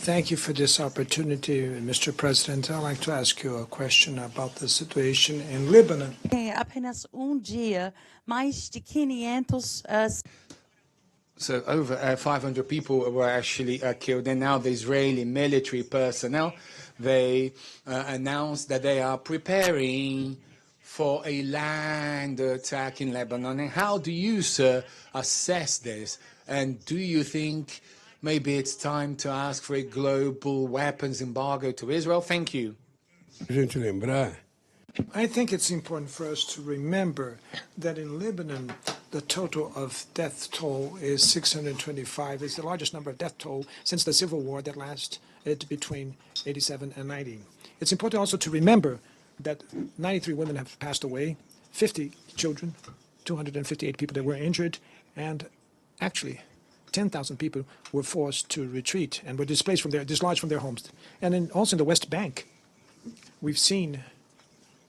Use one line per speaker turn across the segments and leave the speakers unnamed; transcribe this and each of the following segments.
Thank you for this opportunity, Mr. President. I'd like to ask you a question about the situation in Lebanon.
Apenas dia, mais de 500
So over 500 people were actually killed, and now the Israeli military personnel, they announced that they are preparing for a land attack in Lebanon. And how do you, sir, assess this? And do you think maybe it's time to ask for a global weapons embargo to Israel? Thank you.
I think it's important for us to remember that in Lebanon, the total of death toll is 625. It's the largest number of death toll since the civil war that lasted between 87 and 90. It's important also to remember that 93 women have passed away, 50 children, 258 people that were injured, and actually 10,000 people were forced to retreat and were dislodged from their homes. And also in the West Bank, we've seen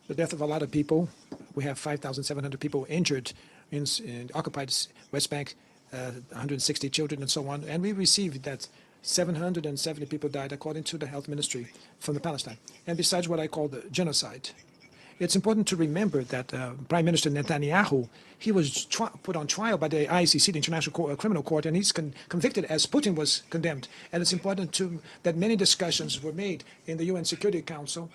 the death of a lot of people. We have 5,700 people injured in occupied West Bank, 160 children and so on. And we received that 770 people died, according to the health ministry, from the Palestine. And besides what I call the genocide, it's important to remember that Prime Minister Netanyahu, he was put on trial by the ICC, the International Criminal Court, and he's convicted as Putin was condemned. And it's important that many discussions were made in the UN Security Council,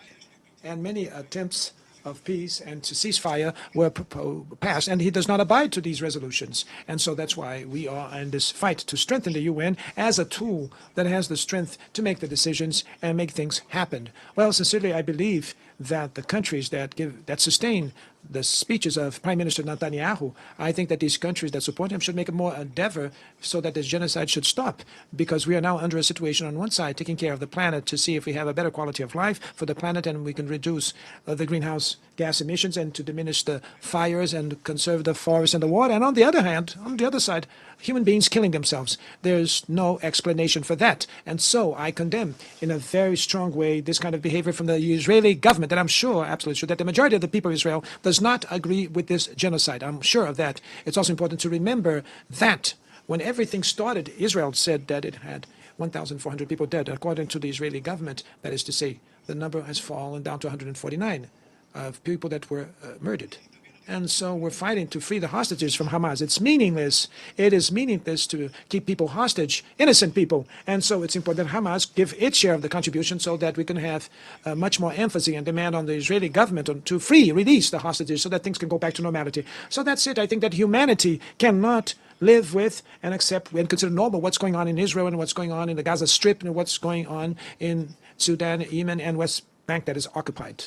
and many attempts of peace and to ceasefire were passed, and he does not abide to these resolutions. And so that's why we are in this fight to strengthen the UN as a tool that has the strength to make the decisions and make things happen. Well, sincerely, I believe that the countries that sustain the speeches of Prime Minister Netanyahu, I think that these countries that support him should make a more endeavor so that this genocide should stop, because we are now under a situation on one side taking care of the planet to see if we have a better quality of life for the planet and we can reduce the greenhouse gas emissions and to diminish the fires and conserve the forest and the water. And on the other hand, on the other side, human beings killing themselves. There's no explanation for that. And so I condemn in a very strong way this kind of behavior from the Israeli government, that I'm sure, absolutely sure, that the majority of the people of Israel does not agree with this genocide. I'm sure of that. It's also important to remember that when everything started, Israel said that it had 1,400 people dead. According to the Israeli government, that is to say, the number has fallen down to 149 of people that were murdered. And so we're fighting to free the hostages from Hamas. It's meaningless. It is meaningless to keep people hostage, innocent people. And so it's important that Hamas give its share of the contribution so that we can have much more emphasis and demand on the Israeli government to release the hostages so that things can go back to normality. So that's it. I think that humanity cannot live with and accept and consider normal what's going on in Israel and what's going on in the Gaza Strip and what's going on in Sudan, Yemen, and West Bank that is occupied.